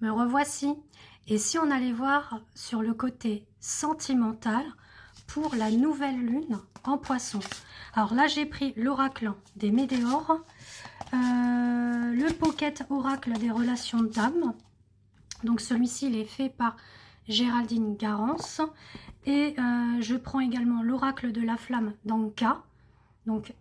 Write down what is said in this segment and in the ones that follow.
me revoici. Et si on allait voir sur le côté sentimental pour la nouvelle lune en poisson. Alors là, j'ai pris l'oracle des météores, le pocket oracle des relations d'âme. Donc celui-ci, il est fait par Géraldine Garance. Et je prends également l'oracle de la flamme d'Anka. Donc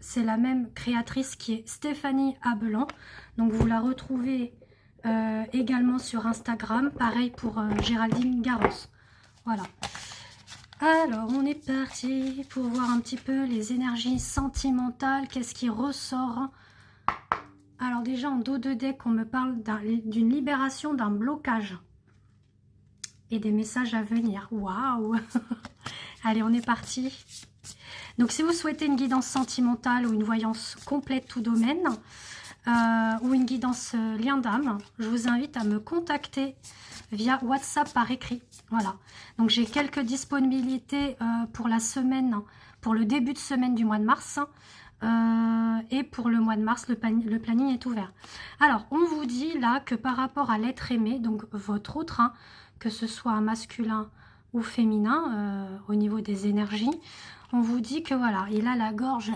c'est la même créatrice qui est Stéphanie Abelan. Donc vous la retrouvez également sur Instagram. Pareil pour Géraldine Garance. Voilà. Alors on est parti pour voir un petit peu les énergies sentimentales. Qu'est-ce qui ressort? Alors déjà en dos de deck, on me parle d'une libération d'un blocage. Et des messages à venir. Waouh! Allez, on est parti. Donc, si vous souhaitez une guidance sentimentale ou une voyance complète tout domaine, ou une guidance lien d'âme, je vous invite à me contacter via WhatsApp par écrit. Voilà. Donc, j'ai quelques disponibilités pour la semaine, pour le début de semaine du mois de mars. Et pour le mois de mars, le planning est ouvert. Alors, on vous dit là que par rapport à l'être aimé, donc votre autre, hein, que ce soit masculin ou féminin, au niveau des énergies, on vous dit que voilà, il a la gorge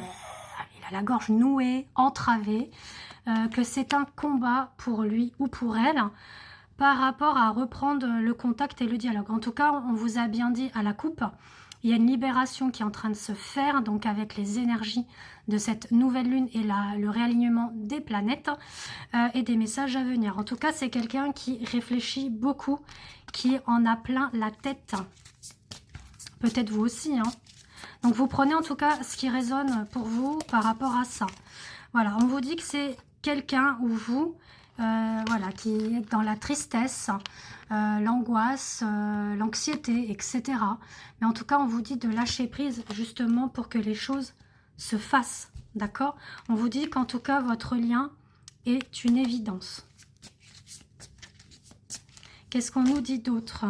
nouée, entravée, que c'est un combat pour lui ou pour elle, par rapport à reprendre le contact et le dialogue. En tout cas, on vous a bien dit à la coupe, il y a une libération qui est en train de se faire, donc avec les énergies de cette nouvelle lune et le réalignement des planètes et des messages à venir. En tout cas, c'est quelqu'un qui réfléchit beaucoup, qui en a plein la tête. Peut-être vous aussi, hein. Donc vous prenez en tout cas ce qui résonne pour vous par rapport à ça. Voilà, on vous dit que c'est quelqu'un ou vous, voilà, qui est dans la tristesse, l'angoisse, l'anxiété, etc. Mais en tout cas, on vous dit de lâcher prise justement pour que les choses se fassent, d'accord? On vous dit qu'en tout cas, votre lien est une évidence. Qu'est-ce qu'on nous dit d'autre?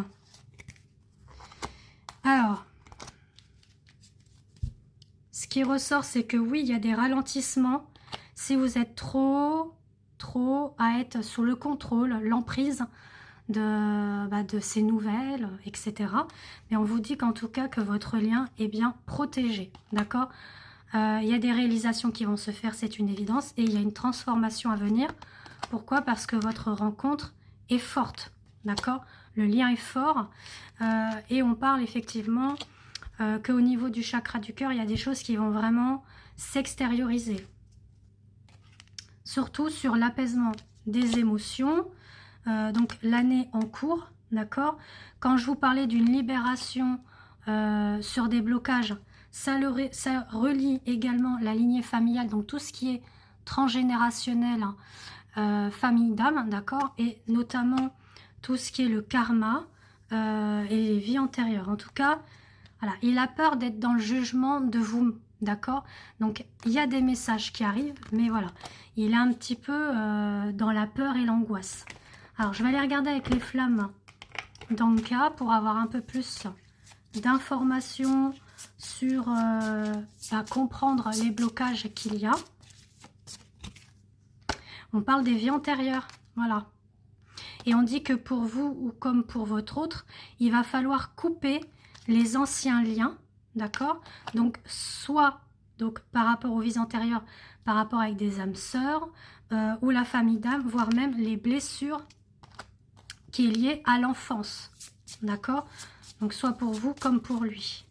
Alors, ce qui ressort, c'est que oui, il y a des ralentissements. Si vous êtes trop à être sous le contrôle, l'emprise de ces nouvelles, etc. Mais on vous dit qu'en tout cas, que votre lien est bien protégé, d'accord? Il y a des réalisations qui vont se faire, c'est une évidence. Et il y a une transformation à venir. Pourquoi? Parce que votre rencontre est forte, d'accord? Le lien est fort. Et on parle effectivement qu'au niveau du chakra du cœur, il y a des choses qui vont vraiment s'extérioriser. Surtout sur l'apaisement des émotions. Donc l'année en cours, d'accord? Quand je vous parlais d'une libération sur des blocages, ça relie également la lignée familiale, donc tout ce qui est transgénérationnel, famille d'âme, d'accord? Et notamment tout ce qui est le karma et les vies antérieures. En tout cas, voilà, il a peur d'être dans le jugement de vous, d'accord? Donc, il y a des messages qui arrivent, mais voilà, il est un petit peu dans la peur et l'angoisse. Alors, je vais aller regarder avec les flammes d'Anka pour avoir un peu plus d'informations sur comprendre les blocages qu'il y a. On parle des vies antérieures, voilà. Et on dit que pour vous ou comme pour votre autre, il va falloir couper les anciens liens, d'accord? Donc, soit donc, par rapport aux vies antérieures, par rapport avec des âmes sœurs, ou la famille d'âmes, voire même les blessures qui est liée à l'enfance, d'accord? Donc, soit pour vous comme pour lui.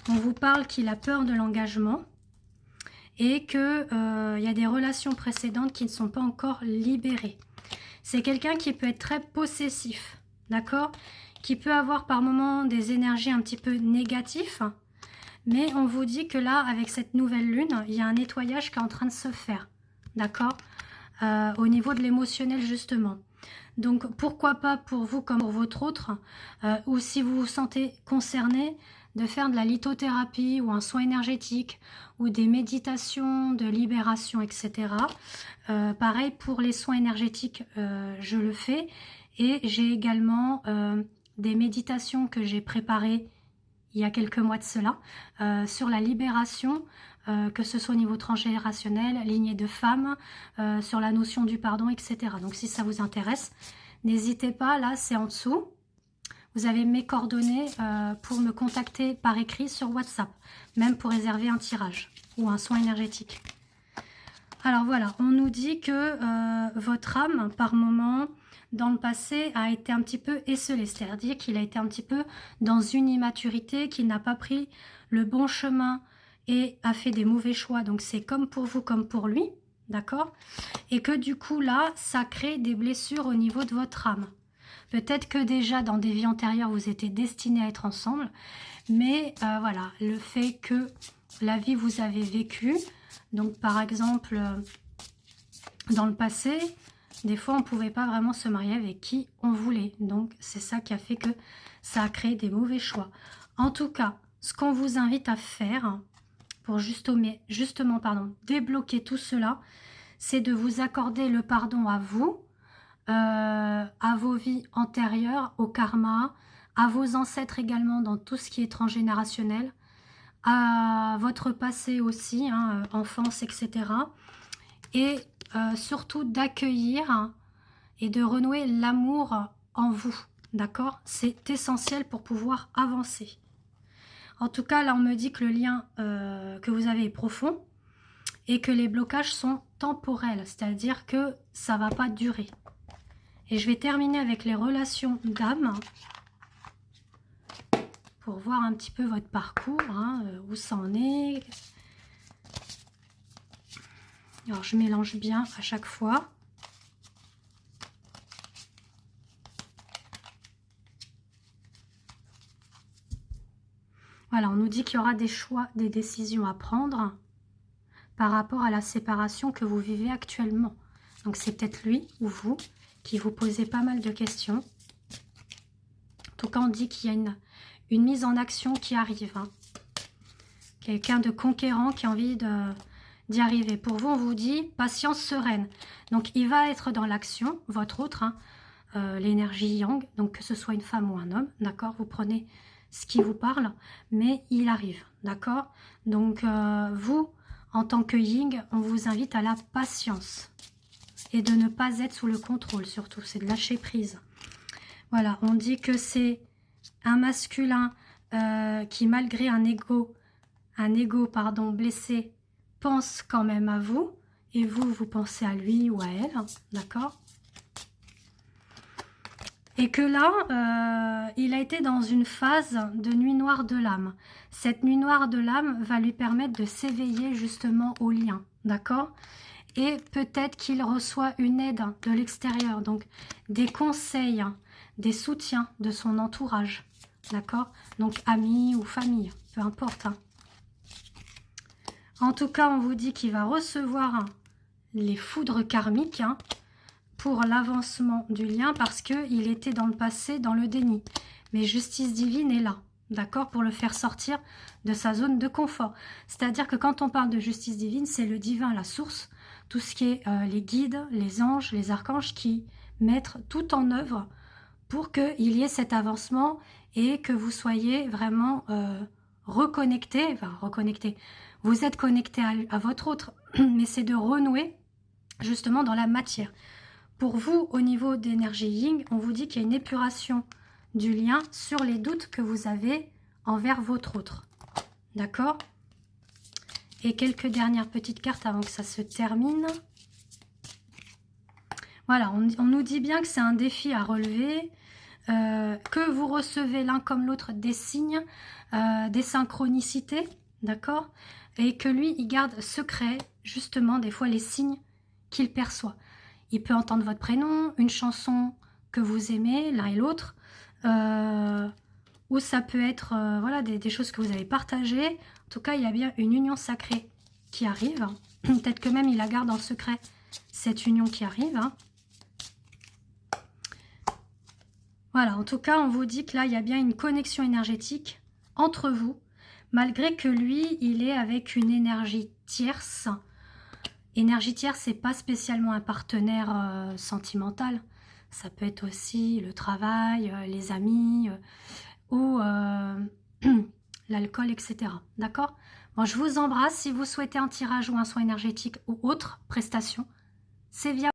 On vous parle qu'il a peur de l'engagement et qu'il y a des relations précédentes qui ne sont pas encore libérées. C'est quelqu'un qui peut être très possessif, d'accord? Qui peut avoir par moments des énergies un petit peu négatives, mais on vous dit que là, avec cette nouvelle lune, il y a un nettoyage qui est en train de se faire, d'accord? Au niveau de l'émotionnel justement. Donc pourquoi pas pour vous comme pour votre autre, ou si vous vous sentez concerné, de faire de la lithothérapie ou un soin énergétique ou des méditations de libération, etc. Pareil pour les soins énergétiques, je le fais. Et j'ai également des méditations que j'ai préparées il y a quelques mois de cela, sur la libération que ce soit au niveau transgénérationnel, lignée de femmes, sur la notion du pardon, etc. Donc si ça vous intéresse, n'hésitez pas, là c'est en dessous. Vous avez mes coordonnées pour me contacter par écrit sur WhatsApp, même pour réserver un tirage ou un soin énergétique. Alors voilà, on nous dit que votre âme, par moment, dans le passé, a été un petit peu esselée, c'est-à-dire qu'il a été un petit peu dans une immaturité, qu'il n'a pas pris le bon chemin et a fait des mauvais choix. Donc c'est comme pour vous, comme pour lui, d'accord? Et que du coup là, ça crée des blessures au niveau de votre âme. Peut-être que déjà dans des vies antérieures, vous étiez destinés à être ensemble, mais voilà, le fait que la vie vous avez vécue, donc par exemple, dans le passé, des fois on ne pouvait pas vraiment se marier avec qui on voulait. Donc c'est ça qui a fait que ça a créé des mauvais choix. En tout cas, ce qu'on vous invite à faire pour justement débloquer tout cela, c'est de vous accorder le pardon à vous, à vos vies antérieures, au karma, à vos ancêtres également dans tout ce qui est transgénérationnel, à votre passé aussi, hein, enfance, etc. Et surtout d'accueillir et de renouer l'amour en vous, d'accord? C'est essentiel pour pouvoir avancer. En tout cas, là, on me dit que le lien que vous avez est profond et que les blocages sont temporels, c'est-à-dire que ça ne va pas durer. Et je vais terminer avec les relations d'âme pour voir un petit peu votre parcours, hein, où ça en est. Alors, je mélange bien à chaque fois. Voilà, on nous dit qu'il y aura des choix, des décisions à prendre par rapport à la séparation que vous vivez actuellement. Donc, c'est peut-être lui ou vous qui vous posez pas mal de questions. En tout cas, on dit qu'il y a une mise en action qui arrive. Hein. Quelqu'un de conquérant qui a envie d'y arriver. Pour vous, on vous dit patience sereine. Donc, il va être dans l'action, votre autre, hein, l'énergie yang, donc que ce soit une femme ou un homme, d'accord? Vous prenez ce qui vous parle, mais il arrive, d'accord? Donc, vous, en tant que yin, on vous invite à la patience et de ne pas être sous le contrôle, surtout, c'est de lâcher prise. Voilà, on dit que c'est un masculin qui, malgré un ego blessé, pense quand même à vous, et vous, vous pensez à lui ou à elle, hein, d'accord? Et que là, il a été dans une phase de nuit noire de l'âme. Cette nuit noire de l'âme va lui permettre de s'éveiller justement au lien, d'accord? Et peut-être qu'il reçoit une aide de l'extérieur, donc des conseils, des soutiens de son entourage, d'accord? Donc amis ou famille, peu importe. Hein. En tout cas, on vous dit qu'il va recevoir les foudres karmiques, hein, pour l'avancement du lien parce qu'il était dans le passé, dans le déni. Mais justice divine est là, d'accord, pour le faire sortir de sa zone de confort. C'est-à-dire que quand on parle de justice divine, c'est le divin, la source, tout ce qui est les guides, les anges, les archanges qui mettent tout en œuvre pour qu'il y ait cet avancement et que vous soyez vraiment reconnecté. Vous êtes connecté à votre autre, mais c'est de renouer justement dans la matière. Pour vous, au niveau d'énergie yin, on vous dit qu'il y a une épuration du lien sur les doutes que vous avez envers votre autre. D'accord? Et quelques dernières petites cartes avant que ça se termine. Voilà, on nous dit bien que c'est un défi à relever, que vous recevez l'un comme l'autre des signes, des synchronicités, d'accord? Et que lui, il garde secret, justement, des fois, les signes qu'il perçoit. Il peut entendre votre prénom, une chanson que vous aimez, l'un et l'autre, ou ça peut être voilà, des choses que vous avez partagées. En tout cas, il y a bien une union sacrée qui arrive. Peut-être que même il la garde en secret, cette union qui arrive. Hein. Voilà, en tout cas, on vous dit que là, il y a bien une connexion énergétique entre vous, malgré que lui, il est avec une énergie tierce. Énergie tierce, c'est pas spécialement un partenaire sentimental. Ça peut être aussi le travail, les amis ou l'alcool, etc. D'accord? Bon, je vous embrasse. Si vous souhaitez un tirage ou un soin énergétique ou autre prestation, c'est via